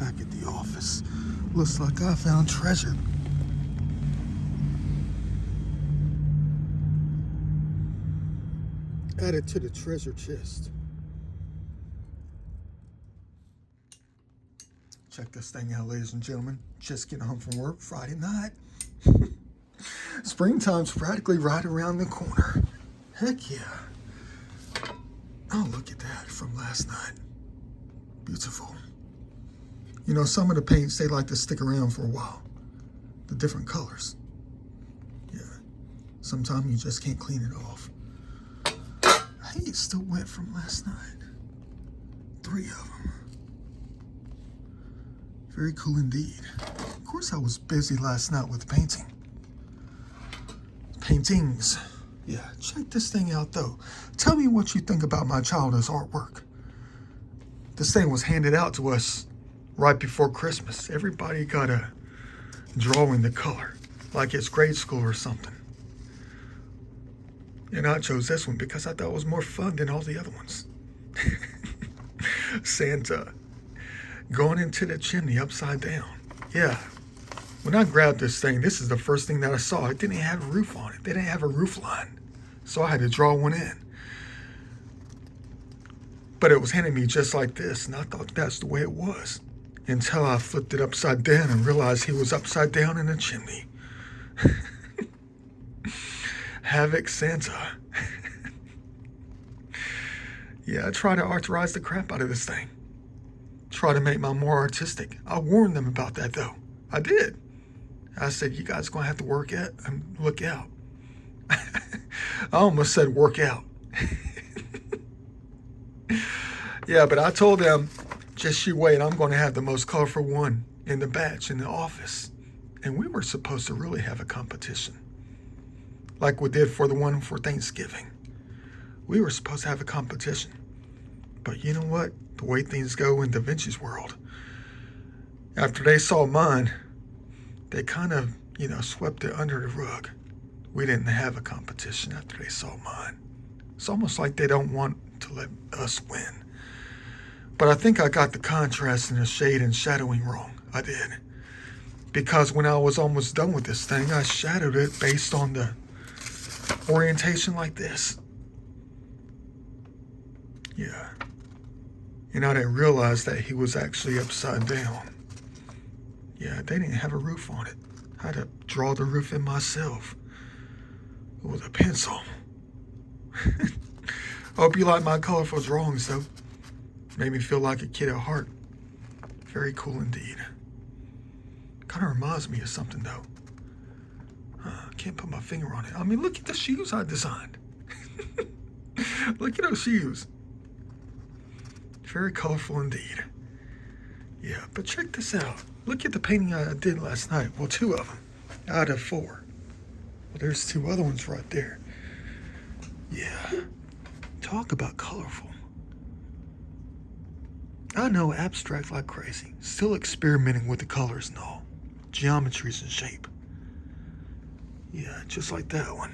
back at the office. Looks like I found treasure. Added to the treasure chest. Check this thing out, ladies and gentlemen. Just getting home from work Friday night. Springtime's practically right around the corner. Heck yeah. Oh, look at that from last night. Beautiful. You know, some of the paints, they like to stick around for a while. The different colors. Yeah. Sometimes you just can't clean it off. Hey, it's still wet from last night. 3 of them. Very cool indeed. Of course, I was busy last night with painting. Paintings. Yeah, check this thing out though. Tell me what you think about my childhood artwork. This thing was handed out to us right before Christmas. Everybody got a drawing the color, like it's grade school or something. And I chose this one because I thought it was more fun than all the other ones. Santa going into the chimney upside down. Yeah. When I grabbed this thing, this is the first thing that I saw. It didn't have a roof on it. They didn't have a roof line. So I had to draw one in. But it was handed me just like this, and I thought that's the way it was. Until I flipped it upside down and realized he was upside down in the chimney. Havoc Santa. Yeah, I try to artize the crap out of this thing. Try to make mine more artistic. I warned them about that though. I did. I said, you guys gonna have to work out and look out. I almost said work out. Yeah, but I told them, just you wait, I'm gonna have the most colorful one in the batch in the office. And we were supposed to really have a competition. Like we did for the one for Thanksgiving. We were supposed to have a competition. But you know what? The way things go in Da Vinci's world, after they saw mine, they kind of, swept it under the rug. We didn't have a competition after they saw mine. It's almost like they don't want to let us win. But I think I got the contrast and the shade and shadowing wrong. I did. Because when I was almost done with this thing, I shadowed it based on the orientation like this. Yeah. And I didn't realize that he was actually upside down. Yeah, they didn't have a roof on it. I had to draw the roof in myself with a pencil. Hope you like my colorful drawings though. Made me feel like a kid at heart. Very cool indeed. Kind of reminds me of something though. I can't put my finger on it. I mean, look at the shoes I designed. Look at those shoes. Very colorful indeed. Yeah, but check this out. Look at the painting I did last night. Well, 2 of them out of 4. Well, there's 2 other ones right there. Yeah. Talk about colorful. I know, abstract like crazy. Still experimenting with the colors and all. Geometries and shape. Yeah, just like that one.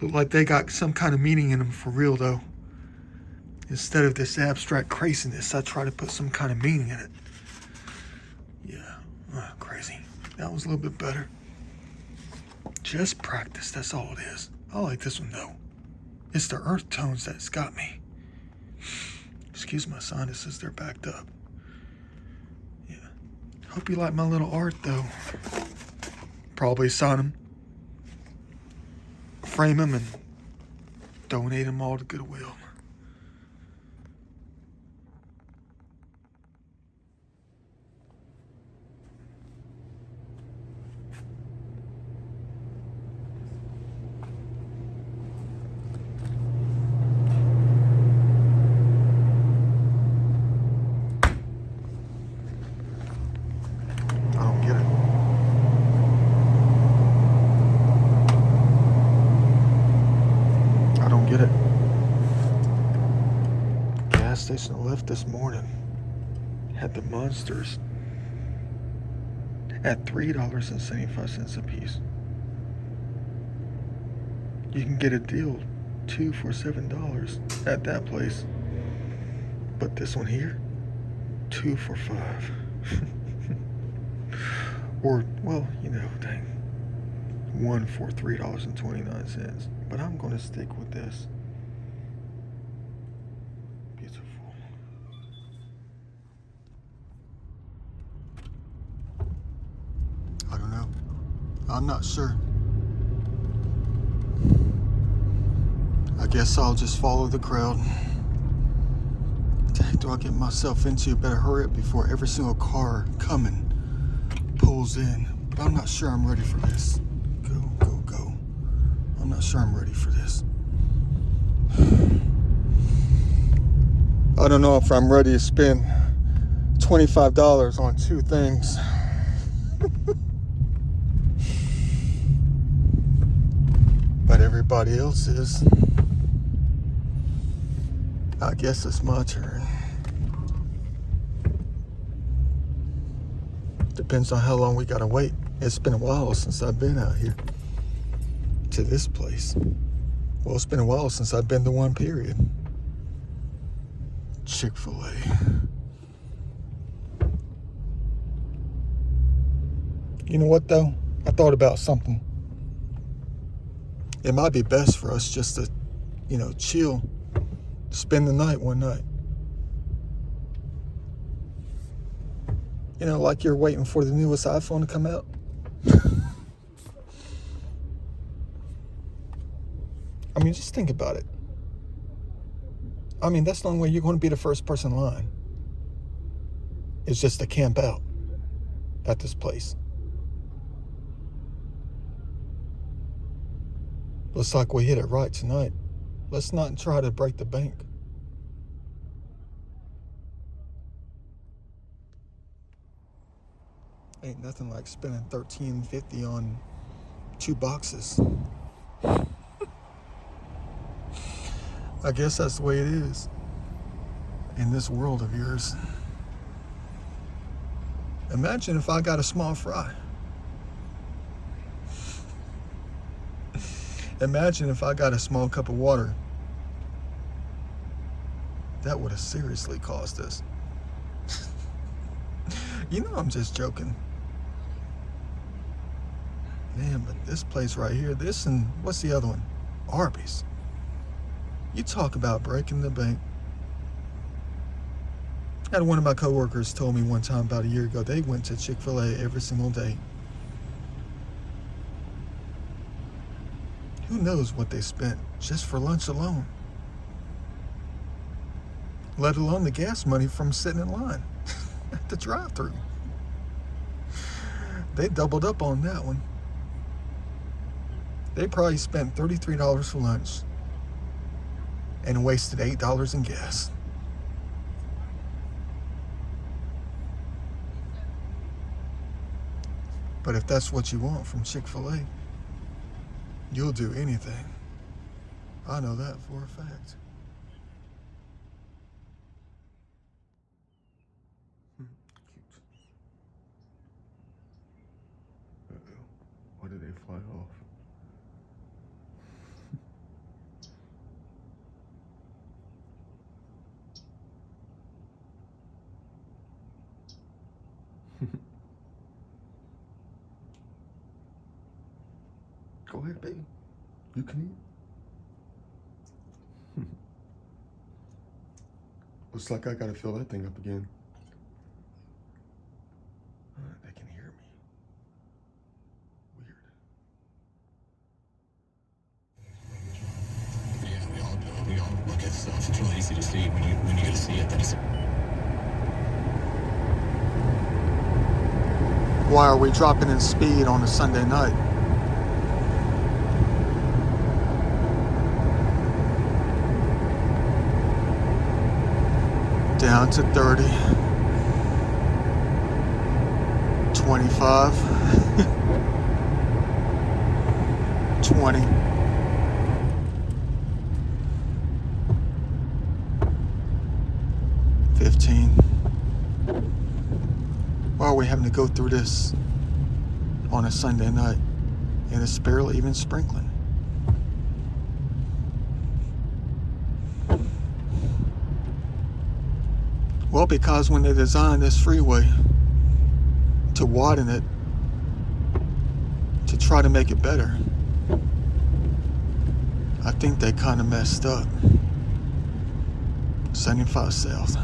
Look like they got some kind of meaning in them for real, though. Instead of this abstract craziness, I try to put some kind of meaning in it. Yeah, crazy. That was a little bit better. Just practice, that's all it is. I like this one, though. It's the earth tones that's got me. Excuse my sinuses, they're backed up. Yeah. Hope you like my little art, though. Probably sign them. Frame them and donate them all to Goodwill. I don't get it. I don't get it. Gas station I left this morning had the monsters at $3.75 a piece. You can get a deal 2 for $7 at that place. But this one here, 2 for $5. Or, well, dang, 1 for $3.29. But I'm going to stick with this. Beautiful. I don't know. I'm not sure. I guess I'll just follow the crowd. What the heck do I get myself into? Better hurry up before every single car coming pulls in. But I'm not sure I'm ready for this. Go, go, go. I'm not sure I'm ready for this. I don't know if I'm ready to spend $25 on 2 things. But everybody else is. I guess it's my turn. Depends on how long we gotta wait. It's been a while since I've been out here to this place. Well, it's been a while since I've been to one, period. Chick-fil-A. You know what, though? I thought about something. It might be best for us just to, chill, spend the night one night. Like you're waiting for the newest iPhone to come out. I mean, just think about it. I mean, that's the only way you're going to be the first person in line. It's just to camp out at this place. Looks like we hit it right tonight. Let's not try to break the bank. Ain't nothing like spending $13.50 on 2 boxes. I guess that's the way it is in this world of yours. Imagine if I got a small fry. Imagine if I got a small cup of water. That would have seriously cost us. I'm just joking. Man, but this place right here, this and what's the other one? Arby's. You talk about breaking the bank. I had one of my coworkers told me one time about a year ago, they went to Chick-fil-A every single day. Who knows what they spent just for lunch alone? Let alone the gas money from sitting in line at the drive-thru. They doubled up on that one. They probably spent $33 for lunch and wasted $8 in gas. But if that's what you want from Chick-fil-A, you'll do anything. I know that for a fact. Cute. Uh-oh. Why did they fly off? Go ahead, baby. You can eat. Looks like I gotta fill that thing up again. They can hear me. Weird. Yeah, we all look at stuff. It's really easy to see when you get to see it. Then Why are we dropping in speed on a Sunday night? Down to 30, 25, 20. Why are we having to go through this on a Sunday night? And it's barely even sprinkling. Well, because when they designed this freeway to widen it, to try to make it better, I think they kind of messed up. 75 South,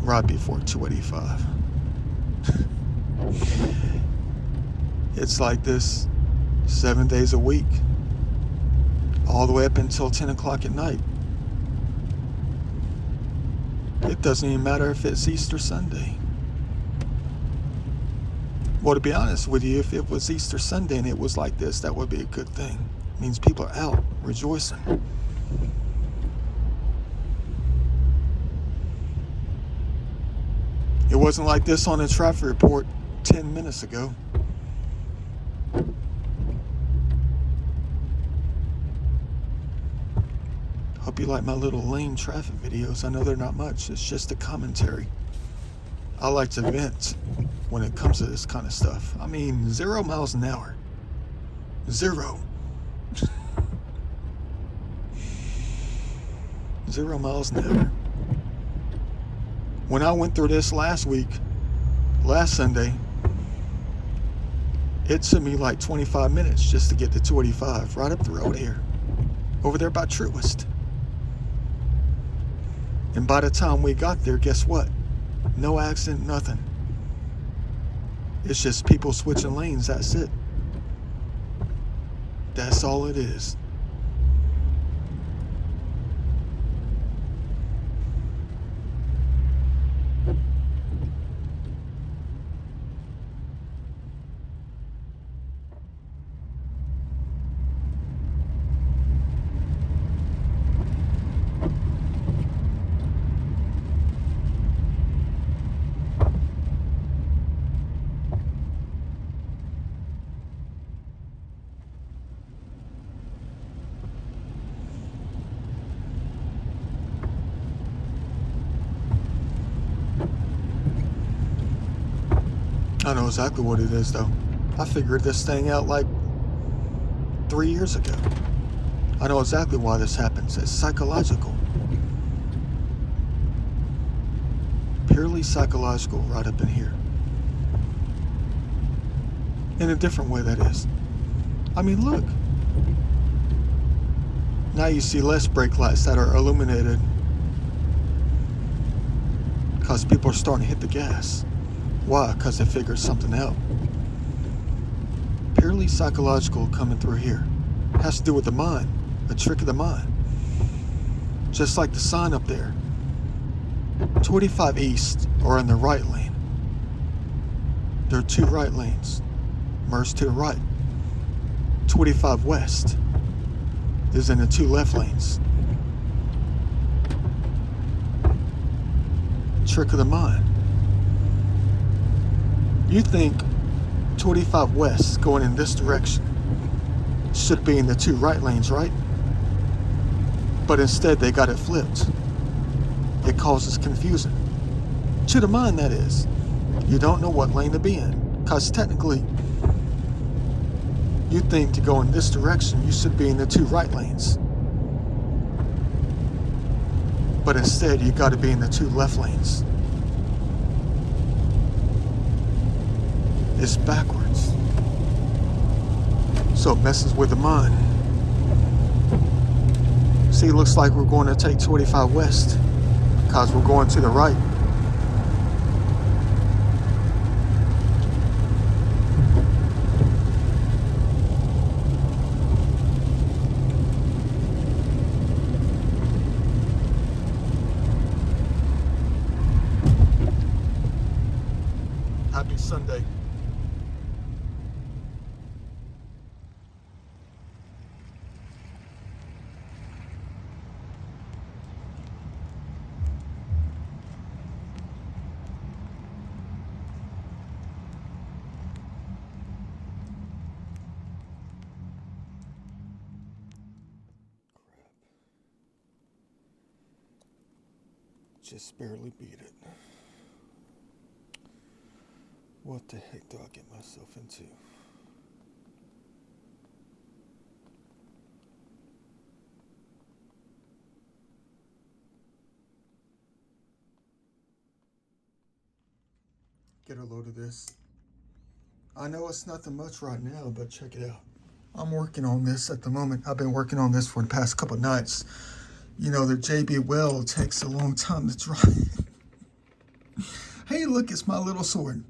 right before 285. It's like this 7 days a week, all the way up until 10 o'clock at night. It doesn't even matter if it's Easter Sunday. Well, to be honest with you, if it was Easter Sunday and it was like this, that would be a good thing. It means people are out rejoicing. It wasn't like this on the traffic report 10 minutes ago. Hope you like my little lame traffic videos. I know they're not much. It's just a commentary. I like to vent when it comes to this kind of stuff. I mean, 0 miles an hour. 0. 0 miles an hour. When I went through this last Sunday, it took me like 25 minutes just to get to 285, right up the road here, over there by Truist. And by the time we got there, guess what? No accident, nothing. It's just people switching lanes, that's it. That's all it is. I know exactly what it is, though. I figured this thing out like 3 years ago. I know exactly why this happens. It's psychological. Purely psychological right up in here. In a different way, that is. I mean, look. Now you see less brake lights that are illuminated because people are starting to hit the gas. Why? Because they figured something out. Purely psychological coming through here. It has to do with the mind, a trick of the mind. Just like the sign up there. 285 East are in the right lane. There are 2 right lanes. Merge to the right. 285 West is in the 2 left lanes. Trick of the mind. You think 285 West going in this direction should be in the 2 right lanes, right? But instead they got it flipped. It causes confusion. To the mind, that is. You don't know what lane to be in. Because technically, you think to go in this direction, you should be in the 2 right lanes. But instead, you got to be in the 2 left lanes. It's backwards. So it messes with the mind. See, it looks like we're going to take 285 West because we're going to the right. Happy Sunday. Just barely beat it. What the heck do I get myself into? get a load of this. I know it's nothing much right now, but check it out. I'm working on this at the moment. I've been working on this for the past couple of nights. You know, the JB Weld takes a long time to dry. Hey, look, it's my little sword.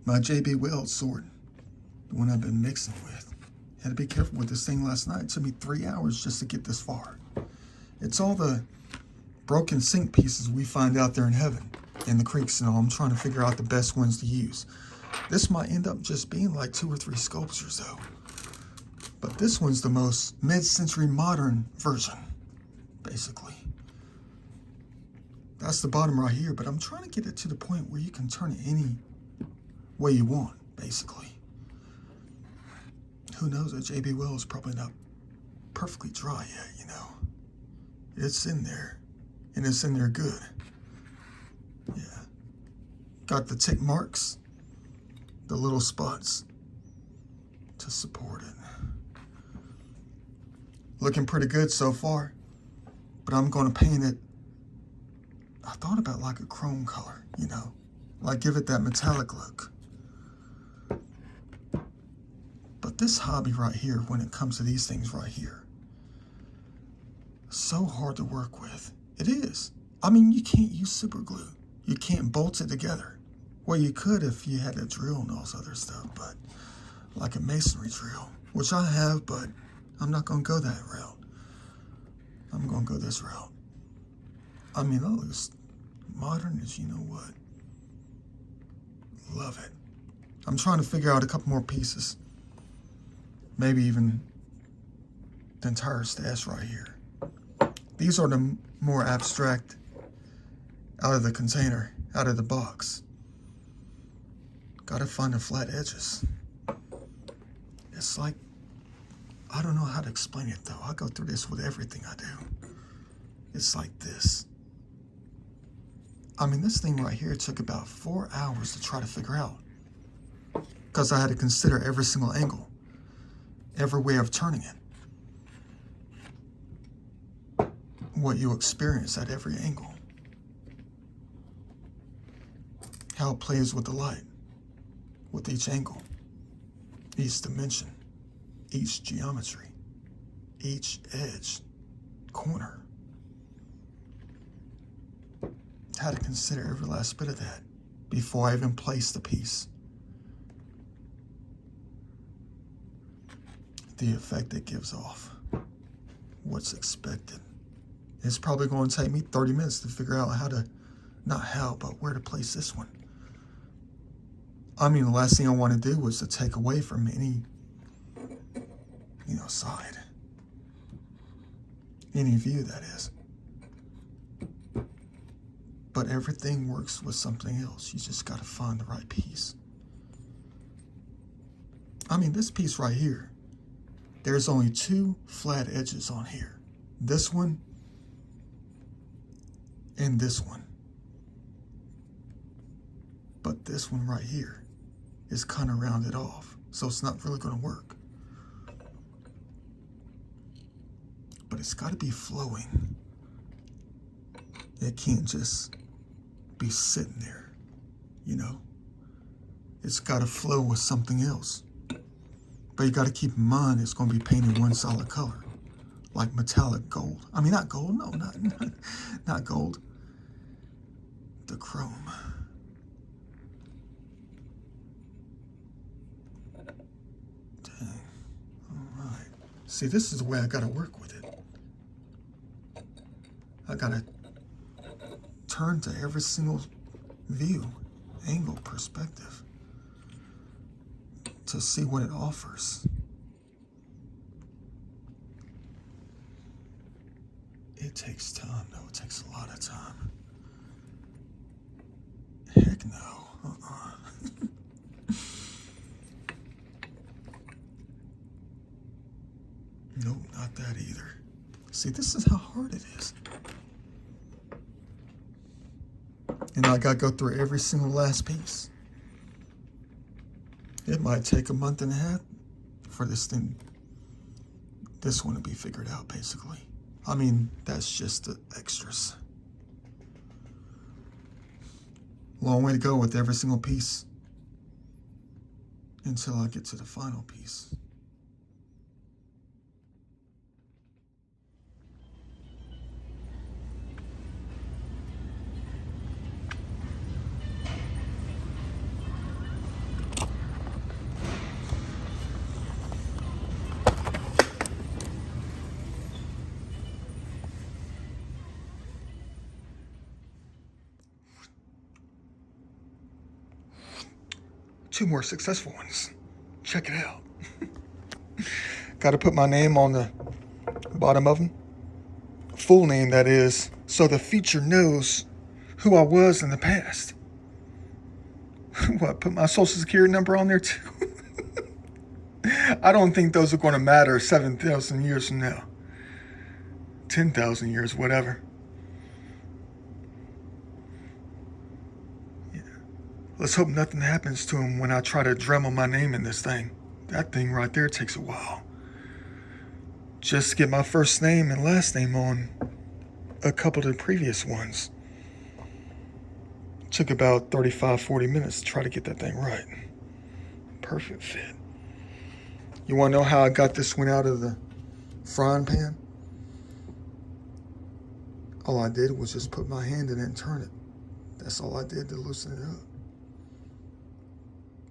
My JB Weld sword. The one I've been mixing with. Had to be careful with this thing last night. It took me 3 hours just to get this far. It's all the broken sink pieces we find out there in heaven, in the creeks and all. I'm trying to figure out the best ones to use. This might end up just being like 2 or 3 sculptures though. But this one's the most mid-century modern version, basically. That's the bottom right here, but I'm trying to get it to the point where you can turn it any way you want, basically. Who knows, a JB Weld is probably not perfectly dry yet, you know. It's in there, and it's in there good. Yeah. Got the tick marks, the little spots to support it. Looking pretty good so far, but I'm going to paint it. I thought about like a chrome color, you know, like give it that metallic look. But this hobby right here, when it comes to these things right here, so hard to work with. It is. I mean, you can't use super glue. You can't bolt it together. Well, you could if you had a drill and all this other stuff, but like a masonry drill, which I have, but I'm not going to go that route. I'm going to go this route. I mean, that looks modern as you know what. Love it. I'm trying to figure out a couple more pieces. Maybe even the entire stash right here. These are the more abstract out of the container, out of the box. Gotta find the flat edges. It's like, I don't know how to explain it though. I go through this with everything I do. It's like this. I mean, this thing right here took about 4 hours to try to figure out. Because I had to consider every single angle, every way of turning it. What you experience at every angle. How it plays with the light, with each angle, each dimension, each geometry, each edge, corner. How to consider every last bit of that before I even place the piece. The effect it gives off, what's expected. It's probably going to take me 30 minutes to figure out how to, not how, but where to place this one. I mean, the last thing I want to do was to take away from any, you know, side. Any view, that is. But everything works with something else. You just got to find the right piece. I mean, this piece right here, there's only 2 flat edges on here. This one and this one. But this one right here is kind of rounded off, so it's not really going to work. But it's got to be flowing. It can't just be sitting there, you know? It's got to flow with something else. But you got to keep in mind it's going to be painted one solid color, like metallic gold. I mean, not gold, no, not gold. The chrome. Dang. All right. See, this is the way I got to work with it. I got to turn to every single view, angle, perspective to see what it offers. It takes time, though. It takes a lot of time. Heck no. Nope, not that either. See, this is how hard it is. And I gotta go through every single last piece. It might take a month and a half for this one to be figured out, basically. I mean, that's just the extras. Long way to go with every single piece until I get to the final piece. Two more successful ones. Check it out. Got to put my name on the bottom of them. Full name, that is, so the feature knows who I was in the past. What, put my social security number on there too? I don't think those are going to matter 7,000 years from now. 10,000 years, whatever. Yeah. Let's hope nothing happens to him when I try to Dremel my name in this thing. That thing right there takes a while. Just to get my first name and last name on a couple of the previous ones. Took about 35, 40 minutes to try to get that thing right. Perfect fit. You want to know how I got this one out of the frying pan? All I did was just put my hand in it and turn it. That's all I did to loosen it up.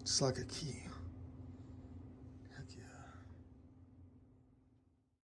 It's like a key.